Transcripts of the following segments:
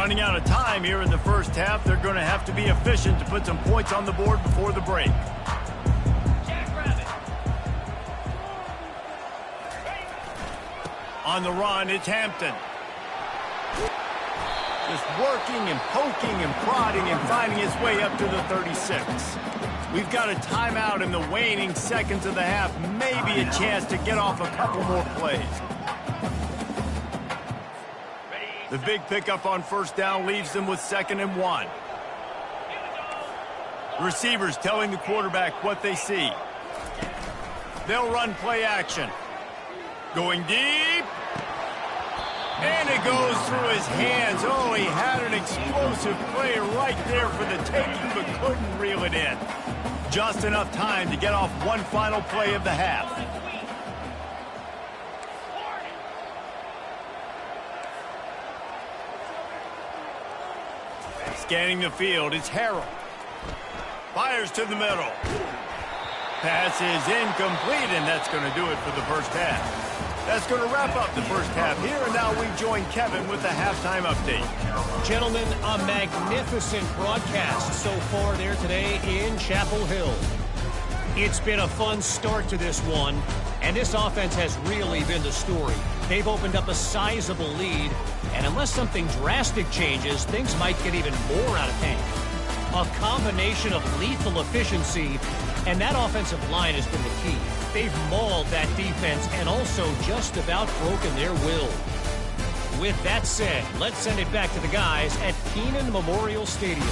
Running out of time here in the first half. They're going to have to be efficient to put some points on the board before the break. On the run, it's Hampton. Just working and poking and prodding and finding his way up to the 36. We've got a timeout in the waning seconds of the half. Maybe a chance to get off a couple more plays. The big pickup on first down leaves them with 2nd and 1. Receivers telling the quarterback what they see. They'll run play action. Going deep. And it goes through his hands. Oh, he had an explosive play right there for the taking, but couldn't reel it in. Just enough time to get off one final play of the half. Scanning the field, it's Harrell. Fires to the middle. Pass is incomplete, and that's going to do it for the first half. That's going to wrap up the first half here, and now we join Kevin with the halftime update. Gentlemen, a magnificent broadcast so far there today in Chapel Hill. It's been a fun start to this one, and this offense has really been the story. They've opened up a sizable lead, and unless something drastic changes, things might get even more out of hand. A combination of lethal efficiency, and that offensive line has been the key. They've mauled that defense and also just about broken their will. With that said, let's send it back to the guys at Kenan Memorial Stadium.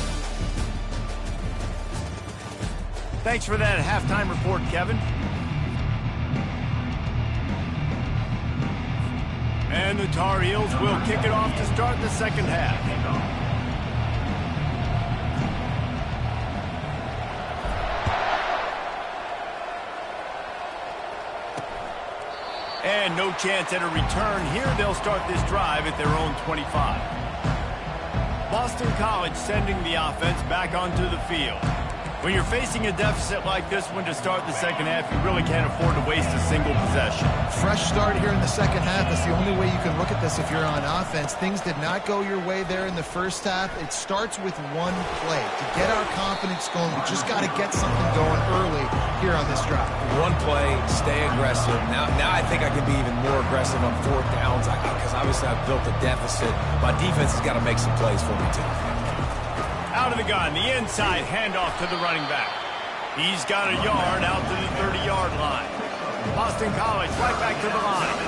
Thanks for that halftime report, Kevin. And the Tar Heels will kick it off to start the second half. And no chance at a return here. They'll start this drive at their own 25. Boston College sending the offense back onto the field. When you're facing a deficit like this one to start the second half, you really can't afford to waste a single possession. Fresh start here in the second half. That's the only way you can look at this if you're on offense. Things did not go your way there in the first half. It starts with one play. To get our confidence going, we just got to get something going early here on this drive. One play, stay aggressive. Now I think I can be even more aggressive on fourth downs because obviously I've built a deficit. My defense has got to make some plays for me too. Out of the gun, the inside handoff to the running back. He's got a yard out to the 30-yard line. Boston College right back to the line.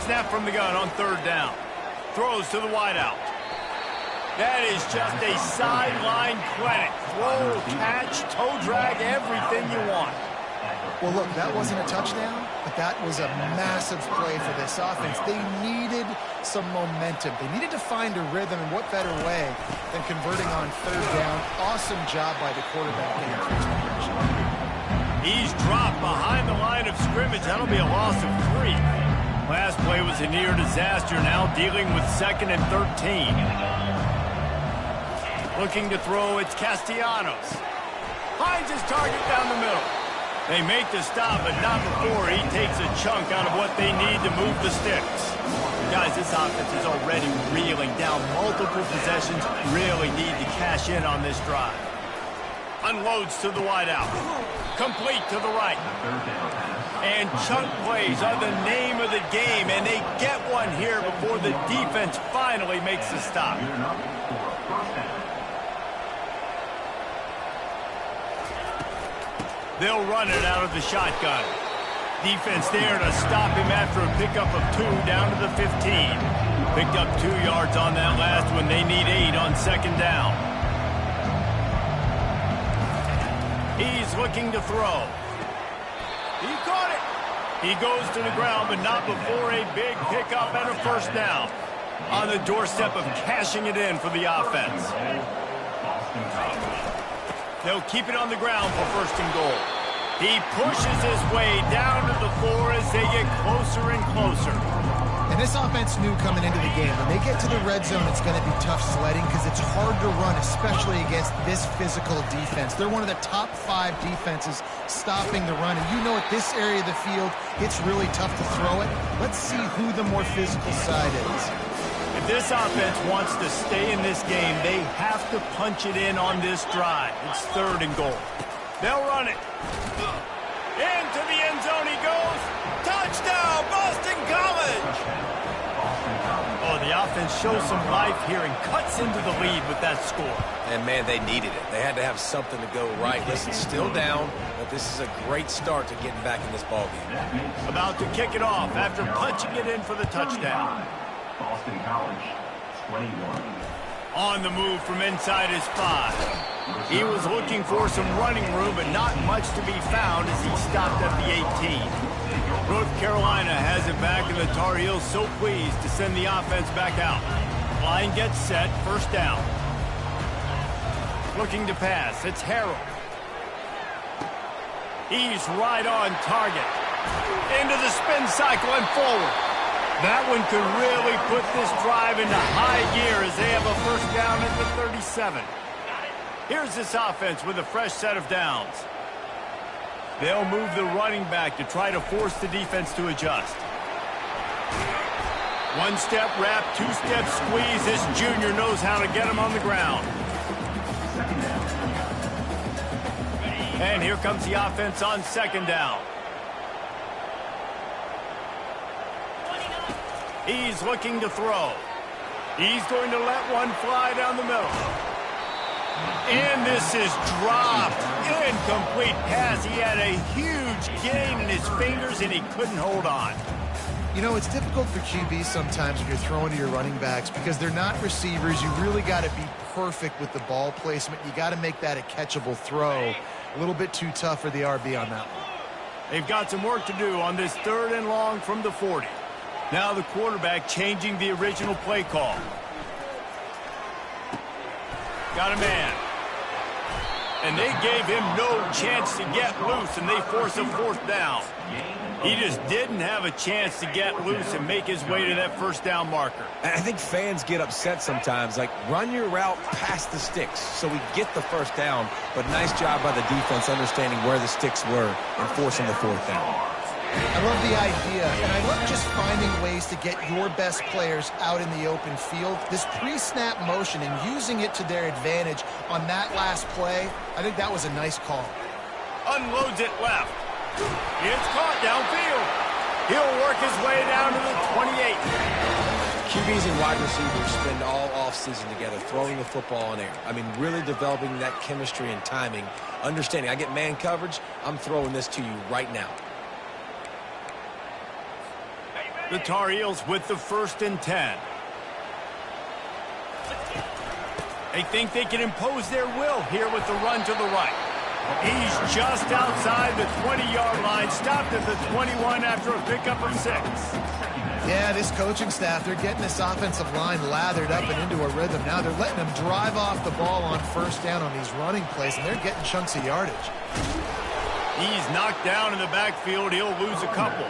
Snap from the gun on third down. Throws to the wideout. That is just a sideline clinic. Throw, catch, toe drag, everything you want. Well, look, that wasn't a touchdown, but that was a massive play for this offense. They needed some momentum. They needed to find a rhythm, and what better way than converting on third down. Awesome job by the quarterback there. He's dropped behind the line of scrimmage. That'll be a loss of 3. Last play was a near disaster, now dealing with 2nd and 13. Looking to throw, it's Castellanos. Finds his target down the middle. They make the stop, but not before he takes a chunk out of what they need to move the sticks. Guys, this offense is already reeling down multiple possessions. Really need to cash in on this drive. Unloads to the wideout. Complete to the right. And chunk plays are the name of the game, and they get one here before the defense finally makes the stop. They'll run it out of the shotgun. Defense there to stop him after a pickup of 2 down to the 15. Picked up 2 yards on that last one. They need 8 on second down. He's looking to throw. He caught it. He goes to the ground, but not before a big pickup and a first down. On the doorstep of cashing it in for the offense. They'll keep it on the ground for first and goal. He pushes his way down to the 4 as they get closer and closer. And this offense knew coming into the game, when they get to the red zone, it's going to be tough sledding because it's hard to run, especially against this physical defense. They're one of the top 5 defenses stopping the run. And you know at this area of the field, it's really tough to throw it. Let's see who the more physical side is. If this offense wants to stay in this game, they have to punch it in on this drive. It's 3rd and goal. They'll run it. Into the end zone he goes. Touchdown, Boston College! Oh, the offense shows some life here and cuts into the lead with that score. And, man, they needed it. They had to have something to go right. Listen, still down, but this is a great start to getting back in this ballgame. About to kick it off after punching it in for the touchdown. Boston College, 21. On the move from inside his 5. He was looking for some running room, but not much to be found as he stopped at the 18. North Carolina has it back, and the Tar Heels so pleased to send the offense back out. Line gets set, 1st down. Looking to pass, it's Harold. He's right on target. Into the spin cycle and forward. That one could really put this drive into high gear as they have a 1st down at the 37. Here's this offense with a fresh set of downs. They'll move the running back to try to force the defense to adjust. 1-step wrap, 2-step squeeze. This junior knows how to get him on the ground. And here comes the offense on 2nd down. He's looking to throw. He's going to let one fly down the middle. And this is dropped. Incomplete pass. He had a huge gain in his fingers, and he couldn't hold on. You know, it's difficult for QBs sometimes when you're throwing to your running backs because they're not receivers. You really got to be perfect with the ball placement. You got to make that a catchable throw. A little bit too tough for the RB on that one. They've got some work to do on this 3rd and long from the 40. Now the quarterback changing the original play call. Got a man. And they gave him no chance to get loose, and they force a 4th down. He just didn't have a chance to get loose and make his way to that 1st down marker. And I think fans get upset sometimes, like, run your route past the sticks so we get the 1st down, but nice job by the defense understanding where the sticks were and forcing the 4th down. I love the idea, and I love just finding ways to get your best players out in the open field. This pre-snap motion and using it to their advantage on that last play, I think that was a nice call. Unloads it left. It's caught downfield. He'll work his way down to the 28. QBs and wide receivers spend all offseason together throwing the football in air. I mean, really developing that chemistry and timing. Understanding, I get man coverage, I'm throwing this to you right now. The Tar Heels with the 1st and 10. They think they can impose their will here with the run to the right. He's just outside the 20-yard line, stopped at the 21 after a pickup of 6. Yeah, this coaching staff, they're getting this offensive line lathered up and into a rhythm. Now they're letting them drive off the ball on 1st down on these running plays, and they're getting chunks of yardage. He's knocked down in the backfield. He'll lose a couple.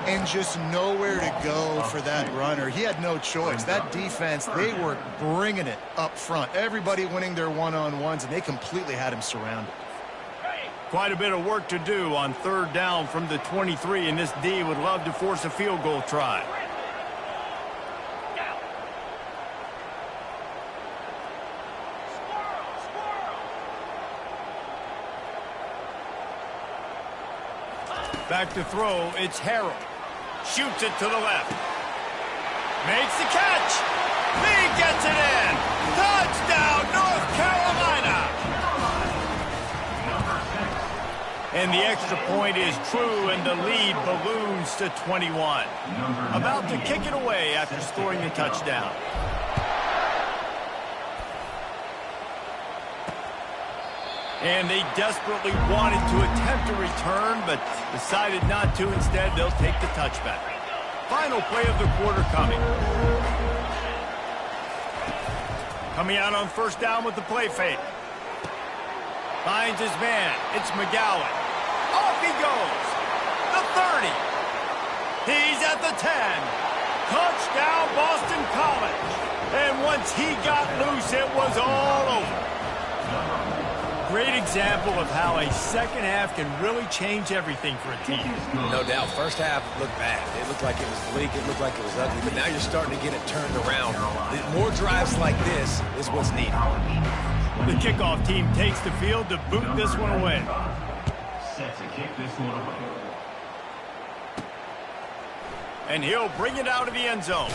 And just nowhere to go for that runner. He had no choice. That defense, they were bringing it up front. Everybody winning their one-on-ones, and they completely had him surrounded. Quite a bit of work to do on 3rd down from the 23, and this D would love to force a field goal try. Back to throw, it's Harold. Shoots it to the left. Makes the catch. He gets it in. Touchdown, North Carolina. And the extra point is true, and the lead balloons to 21. About to kick it away after scoring the touchdown. And they desperately wanted to attempt a return, but decided not to. Instead, they'll take the touchback. Final play of the quarter coming. Coming out on 1st down with the play fake. Finds his man. It's McGowan. Off he goes. The 30. He's at the 10. Touchdown, Boston College. And once he got loose, it was all over. Great example of how a second half can really change everything for a team. No doubt. First half looked bad. It looked like it was bleak. It looked like it was ugly. But now you're starting to get it turned around. More drives like this is what's needed. The kickoff team takes the field to boot this one away. Set to kick this one away. And he'll bring it out of the end zone.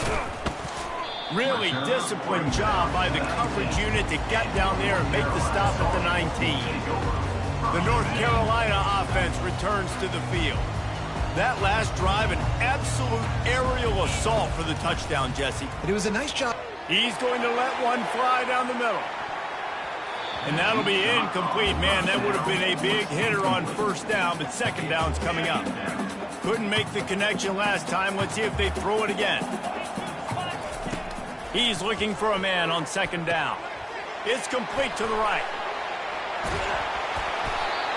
Really disciplined job by the coverage unit to get down there and make the stop at the 19. The North Carolina offense returns to the field. That last drive, an absolute aerial assault for the touchdown, Jesse. But it was a nice job. He's going to let one fly down the middle. And that'll be incomplete. Man, that would have been a big hitter on first down, but second down's coming up. Couldn't make the connection last time. Let's see if they throw it again. He's looking for a man on second down. It's complete to the right.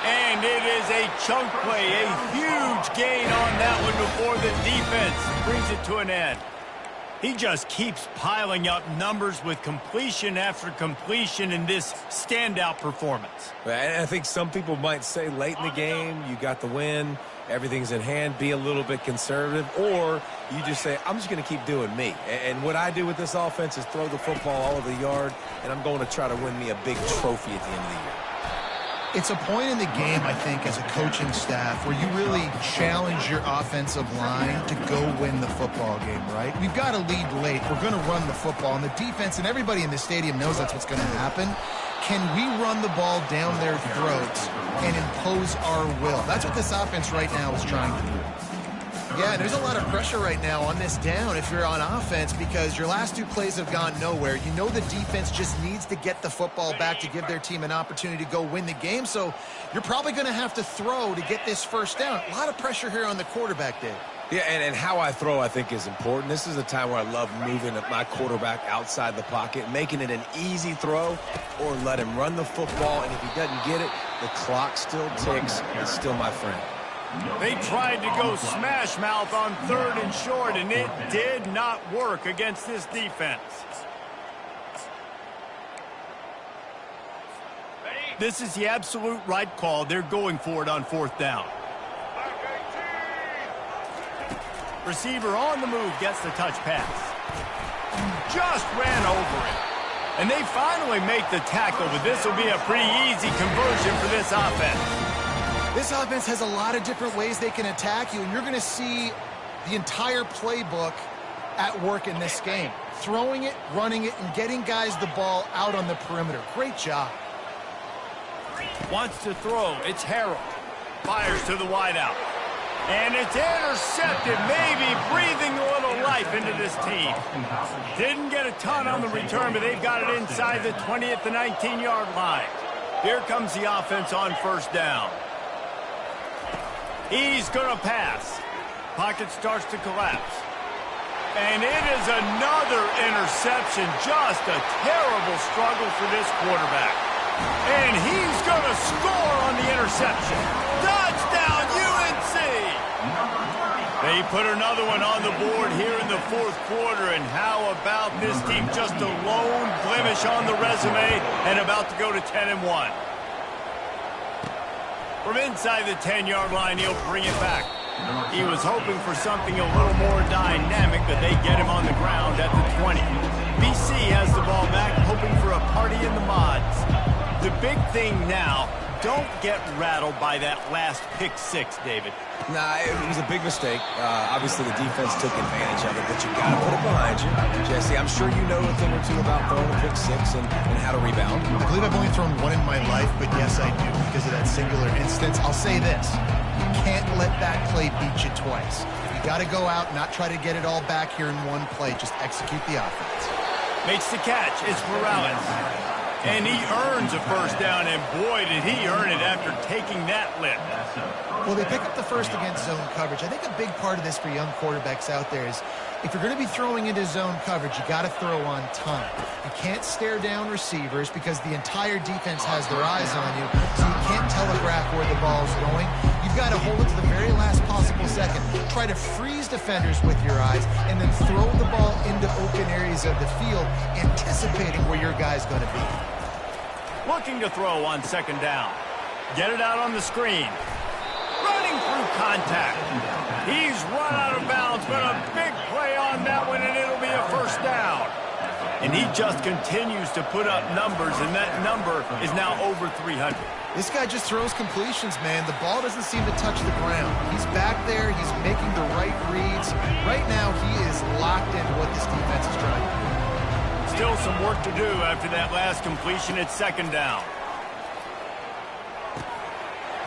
And it is a chunk play, a huge gain on that one before the defense brings it to an end. He just keeps piling up numbers with completion after completion in this standout performance. I think some people might say late in the game, you got the win, everything's in hand, be a little bit conservative, or you just say, I'm just going to keep doing me. And what I do with this offense is throw the football all over the yard, and I'm going to try to win me a big trophy at the end of the year. It's a point in the game, I think, as a coaching staff where you really challenge your offensive line to go win the football game, right? We've got to lead late. We're going to run the football. And the defense and everybody in the stadium knows that's what's going to happen. Can we run the ball down their throats and impose our will? That's what this offense right now is trying to do. Yeah, there's a lot of pressure right now on this down if you're on offense because your last two plays have gone nowhere. You know the defense just needs to get the football back to give their team an opportunity to go win the game, so you're probably going to have to throw to get this first down. A lot of pressure here on the quarterback, Dave. Yeah, and how I throw, I think, is important. This is a time where I love moving my quarterback outside the pocket, making it an easy throw, or let him run the football, and if he doesn't get it, the clock still ticks. It's still my friend. They tried to go smash mouth on third and short, and it did not work against this defense. This is the absolute right call. They're going for it on fourth down. Receiver on the move gets the touch pass. Just ran over it. And they finally make the tackle, but this will be a pretty easy conversion for this offense. This offense has a lot of different ways they can attack you, and you're going to see the entire playbook at work in this game. Throwing it, running it, and getting guys the ball out on the perimeter. Great job. Wants to throw. It's Harrell. Fires to the wideout. And it's intercepted, maybe breathing a little life into this team. Didn't get a ton on the return, but they've got it inside the 20 at the 19-yard line. Here comes the offense on first down. He's going to pass. Pocket starts to collapse. And it is another interception. Just a terrible struggle for this quarterback. And he's going to score on the interception. Touchdown, UNC! They put another one on the board here in the fourth quarter. And how about this team? Just a lone blemish on the resume and about to go to 10-1. From inside the 10-yard line, he'll bring it back. He was hoping for something a little more dynamic, but they get him on the ground at the 20. BC has the ball back, hoping for a party in the mods. The big thing now, don't get rattled by that last pick six, David. Nah, it was a big mistake. Obviously, the defense took advantage of it, but you got to put it behind you. Jesse, I'm sure you know a thing or two about throwing a pick six and how to rebound. I believe I've only thrown one in my life, but yes, I do because of that singular instance. I'll say this. You can't let that play beat you twice. You got to go out, not try to get it all back here in one play. Just execute the offense. Makes the catch. It's Morales. And he earns a first down, and boy, did he earn it after taking that lift. Well, they pick up the first against zone coverage. I think a big part of this for young quarterbacks out there is if you're going to be throwing into zone coverage, you got to throw on time. You can't stare down receivers because the entire defense has their eyes on you, so you can't telegraph where the ball's going. You've You've got to hold it to the very last possible second. Try to freeze defenders with your eyes and then throw the ball into open areas of the field, anticipating where your guy's going to be. Looking to throw on second down. Get it out on the screen. Running through contact. He's run out of bounds, but a big play on that one, and it'll be a first down. And he just continues to put up numbers, and that number is now over 300. This guy just throws completions, man. The ball doesn't seem to touch the ground. He's back there. He's making the right reads. Right now, he is locked into what this defense is trying to do. Still some work to do after that last completion. It's second down.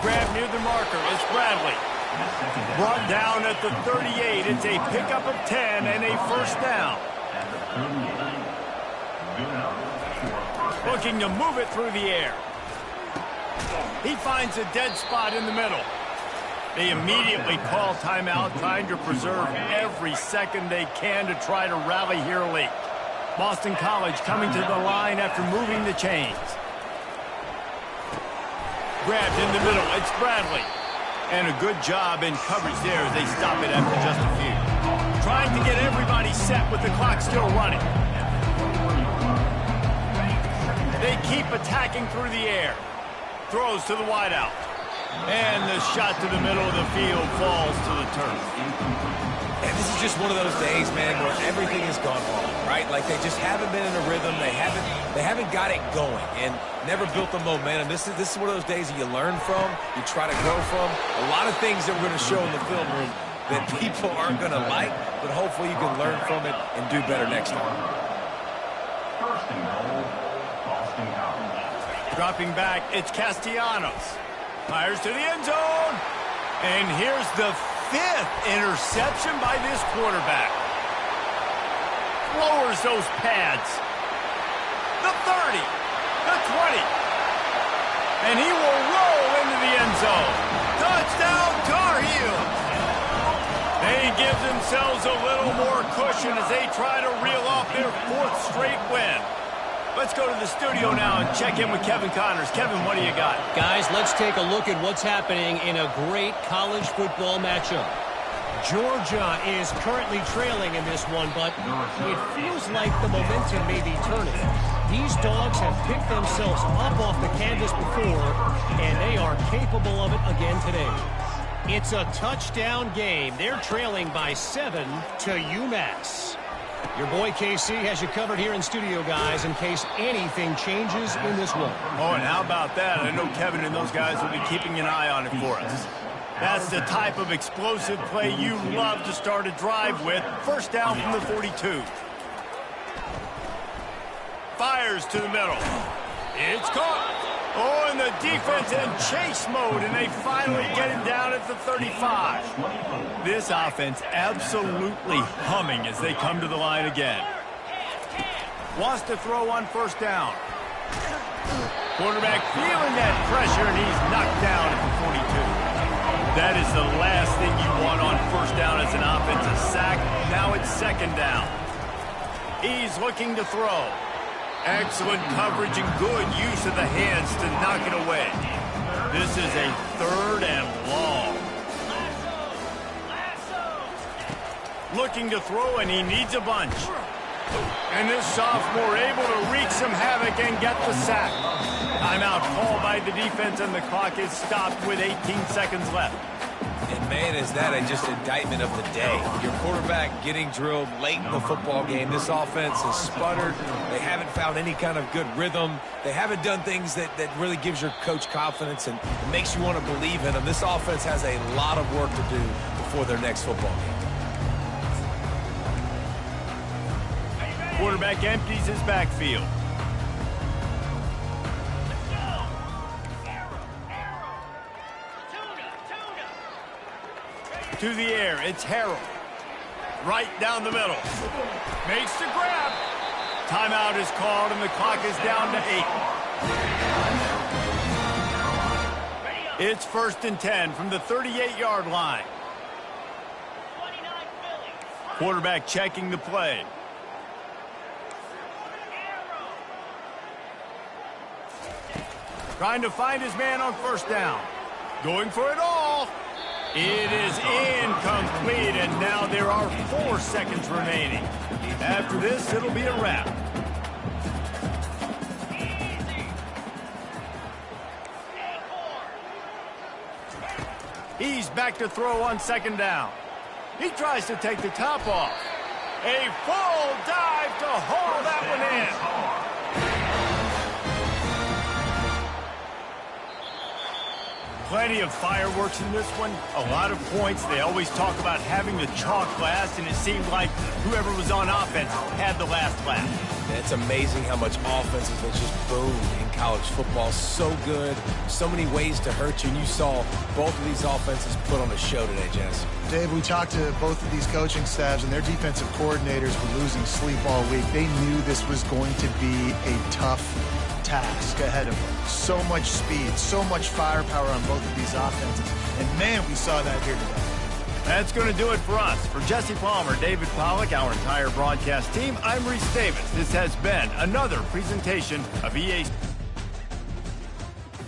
Grab near the marker. It's Bradley. Brought down at the 38. It's a pickup of 10 and a first down. Looking to move it through the air. He finds a dead spot in the middle. They immediately call timeout, trying to preserve every second they can to try to rally here late. Boston College coming to the line after moving the chains. Grabbed in the middle. It's Bradley. And a good job in coverage there as they stop it after just a few. Trying to get everybody set with the clock still running. They keep attacking through the air. Throws to the wideout. And the shot to the middle of the field falls to the turf. And this is just one of those days, man, where everything has gone wrong, right? Like they just haven't been in a rhythm. They haven't got it going and never built the momentum. This is one of those days that you learn from, you try to grow from. A lot of things that we're going to show in the film room that people aren't going to like, but hopefully you can learn from it and do better next time. First and goal, Boston College. Dropping back, it's Castellanos. Fires to the end zone. And here's the 5th interception by this quarterback. Lowers those pads. The 30. The 20. And he will roll into the end zone. Touchdown, Tar Heels. They give themselves a little more cushion as they try to reel off their 4th straight win. Let's go to the studio now and check in with Kevin Connors. Kevin, what do you got? Guys, let's take a look at what's happening in a great college football matchup. Georgia is currently trailing in this one, but it feels like the momentum may be turning. These dogs have picked themselves up off the canvas before, and they are capable of it again today. It's a touchdown game. They're trailing by 7 to UMass. Your boy KC has you covered here in studio, guys, in case anything changes in this one. Oh, and how about that? I know Kevin and those guys will be keeping an eye on it for us. That's the type of explosive play you love to start a drive with. First down from the 42. Fires to the middle. It's caught. Oh, and the defense in chase mode, and they finally get him down at the 35. This offense absolutely humming as they come to the line again. Wants to throw on first down. Quarterback feeling that pressure, and he's knocked down at the 42. That is the last thing you want on first down as an offensive sack. Now it's second down. He's looking to throw. Excellent coverage and good use of the hands to knock it away. This is a 3rd and long. Looking to throw, and he needs a bunch. And this sophomore able to wreak some havoc and get the sack. Timeout called by the defense, and the clock is stopped with 18 seconds left. And, man, is that just indictment of the day. Your quarterback getting drilled late in the football game. This offense has sputtered. They haven't found any kind of good rhythm. They haven't done things that really gives your coach confidence and makes you want to believe in them. This offense has a lot of work to do before their next football game. Quarterback empties his backfield. To the air, it's Harrell. Right down the middle. Makes the grab. Timeout is called, and the clock is down to 8. It's 1st and 10 from the 38-yard line. Quarterback checking the play. Trying to find his man on first down. Going for it all. It is incomplete, and now there are 4 seconds remaining. After this, it'll be a wrap. He's back to throw on 2nd down. He tries to take the top off. A full dive to haul that one in. Plenty of fireworks in this one. A lot of points. They always talk about having the chalk last, and it seemed like whoever was on offense had the last laugh. It's amazing how much offense has just boomed in college football. So good. So many ways to hurt you. And you saw both of these offenses put on a show today, Jess. Dave, we talked to both of these coaching staffs, and their defensive coordinators were losing sleep all week. They knew this was going to be a tough task ahead of them. So much speed, so much firepower on both of these offenses. And, man, we saw that here today. That's going to do it for us. For Jesse Palmer, David Pollack, our entire broadcast team, I'm Reese Davis. This has been another presentation of EA